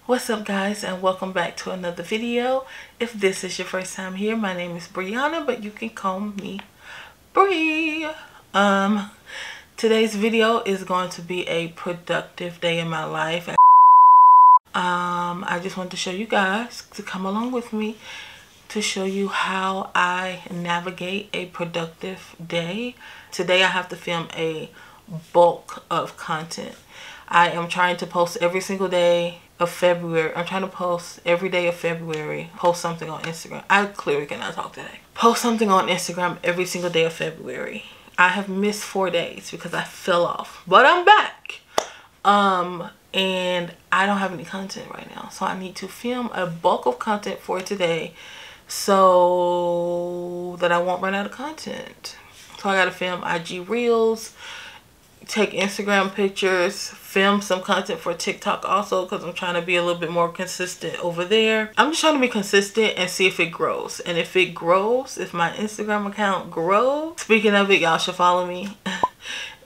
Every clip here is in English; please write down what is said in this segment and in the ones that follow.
What's up, guys, and welcome back to another video. If this is your first time here, my name is Brianna, but you can call me Bree. Today's video is going to be a productive day in my life. I just want to show you guys to come along with me to show you how I navigate a productive day. Today I have to film a bulk of content. I am trying to post every single day of February. I'm trying to post every day of February. Post something on Instagram. I clearly cannot talk today. Post something on Instagram every single day of February. I have missed 4 days because I fell off, but I'm back. And I don't have any content right now, so I need to film a bulk of content for today so that I won't run out of content. So I gotta film IG Reels, take Instagram pictures, film some content for TikTok also, because I'm trying to be a little bit more consistent over there. I'm just trying to be consistent and see if it grows. And if it grows, if my Instagram account grows, speaking of it, y'all should follow me.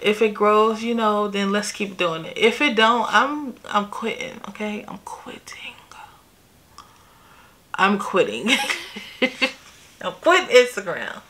If it grows, you know, then let's keep doing it. If it don't, I'm quitting, okay? I'm quitting. I'm quitting. I'm quitting Instagram.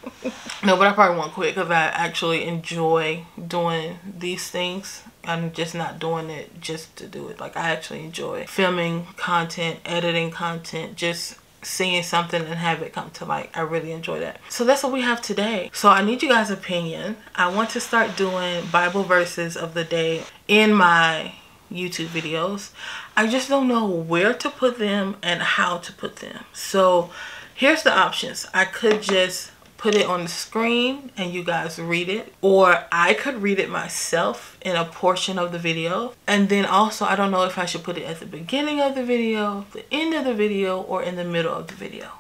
No, but I probably won't quit because I actually enjoy doing these things. I'm just not doing it just to do it. Like, I actually enjoy filming content, editing content, just seeing something and have it come to light. I really enjoy that. So that's what we have today. So I need you guys' opinion. I want to start doing Bible verses of the day in my YouTube videos. I just don't know where to put them and how to put them. So here's the options. I could just put it on the screen and you guys read it, or I could read it myself in a portion of the video. And then also, I don't know if I should put it at the beginning of the video, the end of the video, or in the middle of the video.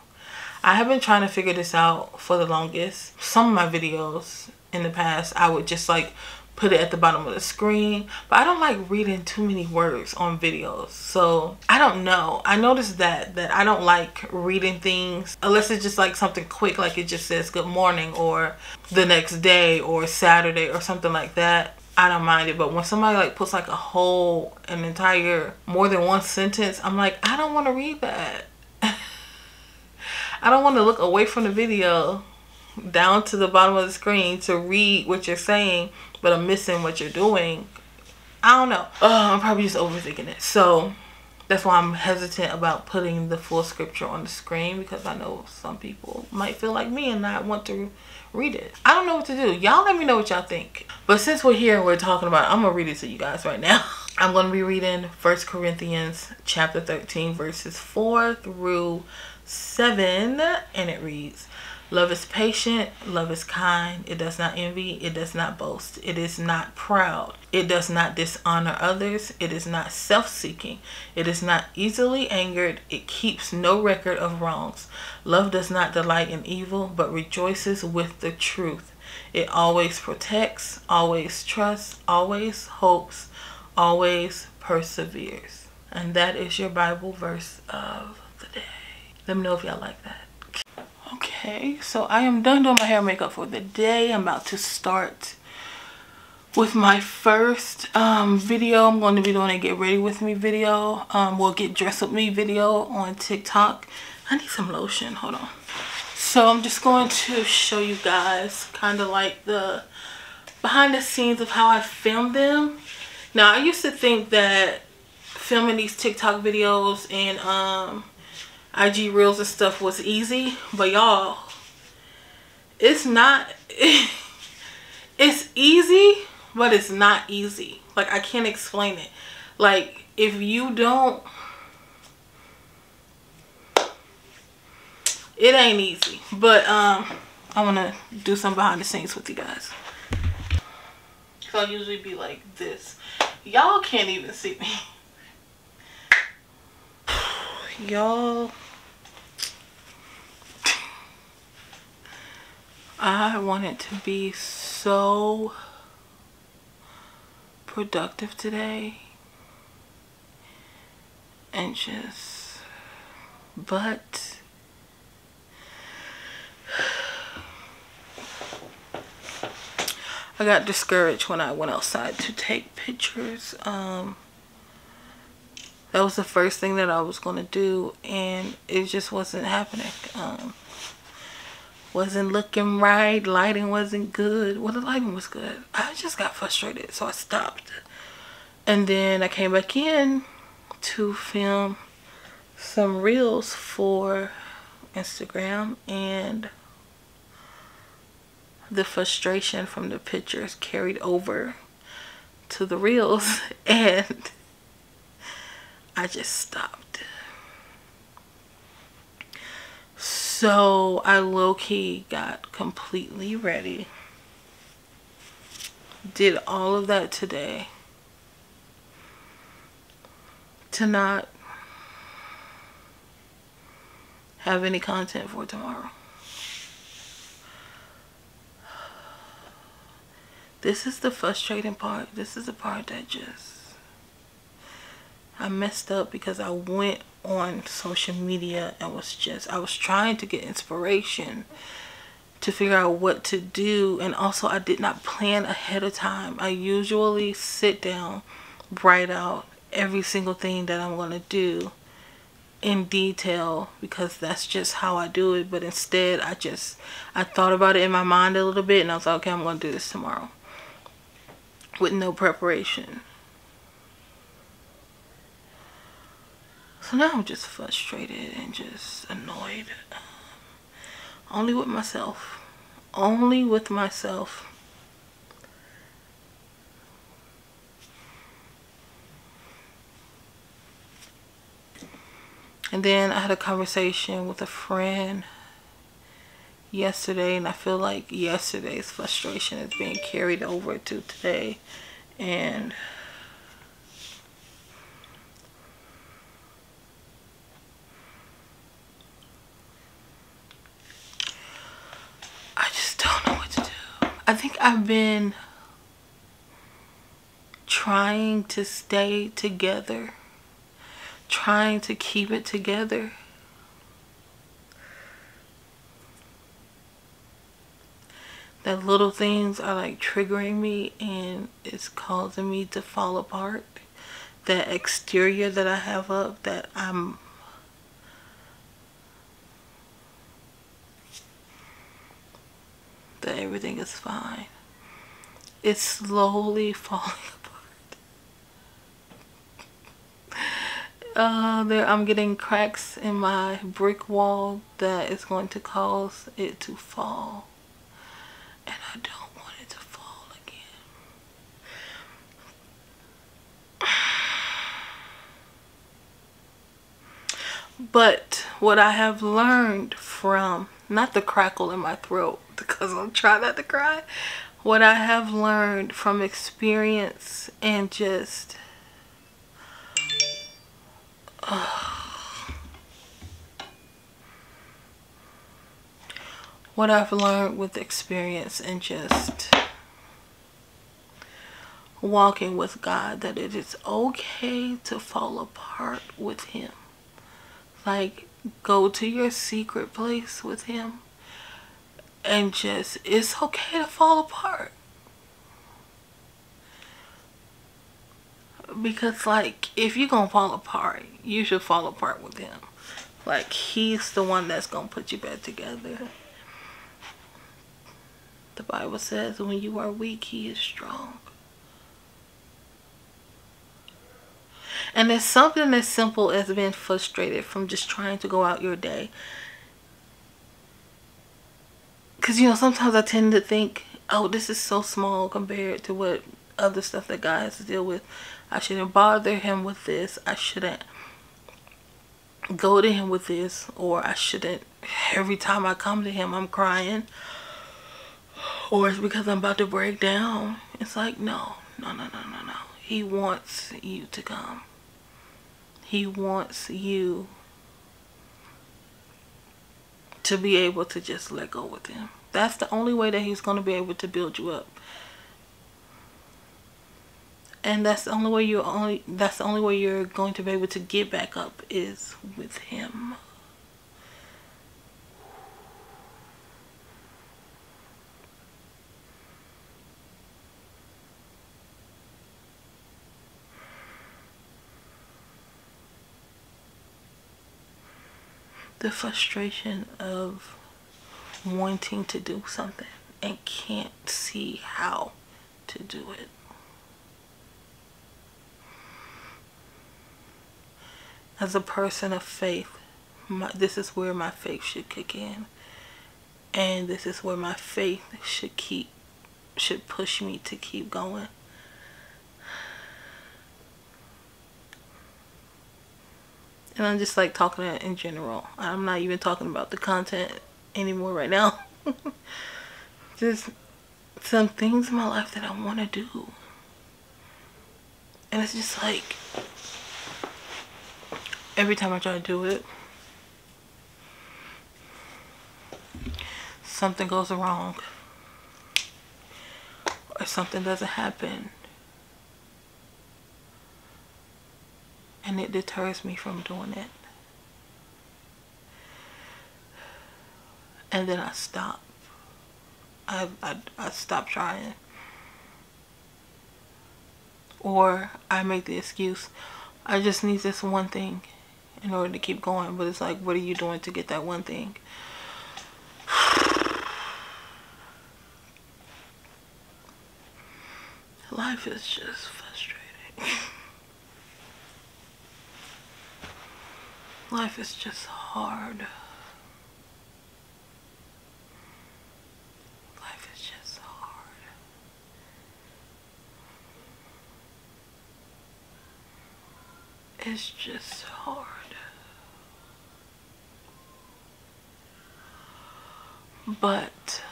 I have been trying to figure this out for the longest. Some of my videos in the past, I would just like put it at the bottom of the screen, but I don't like reading too many words on videos. So I don't know. I noticed that I don't like reading things unless it's just like something quick, like it just says good morning or the next day or Saturday or something like that. I don't mind it. But when somebody like puts like an entire more than one sentence, I'm like, I don't want to read that. I don't want to look away from the video down to the bottom of the screen to read what you're saying, but I'm missing what you're doing. I don't know. I'm probably just overthinking it. So that's why I'm hesitant about putting the full scripture on the screen, because I know some people might feel like me and not want to read it. I don't know what to do. Y'all let me know what y'all think. But since we're here and we're talking about it, I'm gonna read it to you guys right now. I'm gonna be reading 1 Corinthians chapter 13 verses 4 through 7, and it reads, "Love is patient, love is kind, it does not envy, it does not boast, it is not proud, it does not dishonor others, it is not self-seeking, it is not easily angered, it keeps no record of wrongs. Love does not delight in evil, but rejoices with the truth. It always protects, always trusts, always hopes, always perseveres." And that is your Bible verse of the day. Let me know if y'all like that. Okay, so I am done doing my hair and makeup for the day. I'm about to start with my first video. I'm going to be doing a get ready with me video. Well, get dressed with me video on TikTok. I need some lotion. Hold on. So I'm just going to show you guys kind of like the behind the scenes of how I filmed them. Now, I used to think that filming these TikTok videos and IG reels and stuff was easy, but y'all, it's not. It's easy, but it's not easy. Like, I can't explain it. Like, if you don't, it ain't easy. But I want to do some behind the scenes with you guys. So I'll usually be like this. Y'all can't even see me. Y'all, I want it to be so productive today and just, but I got discouraged when I went outside to take pictures. That was the first thing that I was going to do, and it just wasn't happening. Wasn't looking right. Lighting wasn't good. Well, the lighting was good. I just got frustrated, so I stopped. And then I came back in to film some reels for Instagram, and the frustration from the pictures carried over to the reels, and I just stopped. So I low-key got completely ready. Did all of that today to not have any content for tomorrow. This is the frustrating part. This is the part that just, I messed up because I went on social media and I was trying to get inspiration to figure out what to do, and also I did not plan ahead of time. I usually sit down, write out every single thing that I'm going to do in detail because that's just how I do it, but instead I thought about it in my mind a little bit and I was like, okay, I'm going to do this tomorrow with no preparation. So now I'm just frustrated and just annoyed. Only with myself. Only with myself. And then I had a conversation with a friend yesterday, and I feel like yesterday's frustration is being carried over to today. And I think I've been trying to stay together, trying to keep it together. That little things are like triggering me and it's causing me to fall apart. That exterior that I have up, that everything is fine. It's slowly falling apart. I'm getting cracks in my brick wall that is going to cause it to fall. And I don't want it to fall again. But what I have learned from, not the crackle in my throat because I'm trying not to cry, what I have learned from experience and just what I've learned with experience and just walking with God, that it is okay to fall apart with Him. Like, Go to your secret place with him and just, it's okay to fall apart. Because like, if you're gonna fall apart, you should fall apart with him. Like, he's the one that's gonna put you back together. The Bible says when you are weak, he is strong. And it's something as simple as being frustrated from just trying to go out your day. Because, you know, sometimes I tend to think, oh, this is so small compared to what other stuff that God has to deal with. I shouldn't bother him with this. I shouldn't go to him with this. Or I shouldn't, every time I come to him, I'm crying. Or it's because I'm about to break down. It's like, no. He wants you to come. He wants you to be able to just let go with him. That's the only way that he's going to be able to build you up. And that's the only way you're going to be able to get back up is with him. The frustration of wanting to do something and can't see how to do it. As a person of faith, this is where my faith should kick in. And this is where my faith should push me to keep going. And I'm just like talking in general. I'm not even talking about the content anymore right now. Just some things in my life that I want to do. And it's just like, every time I try to do it, something goes wrong. Or something doesn't happen. And it deters me from doing it. And then I stop. I stop trying. Or I make the excuse, I just need this one thing in order to keep going. But it's like, what are you doing to get that one thing? Life is just frustrating. Life is just hard. Life is just hard. It's just hard. But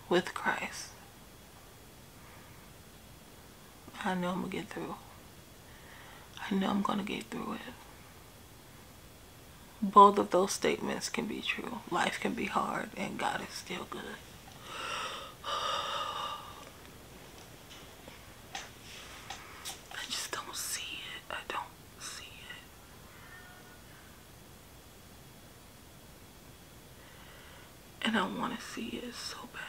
with Christ, I know I'm gonna get through. I know I'm gonna get through it. Both of those statements can be true. Life can be hard and God is still good. I just don't see it. I don't see it. And I want to see it so bad.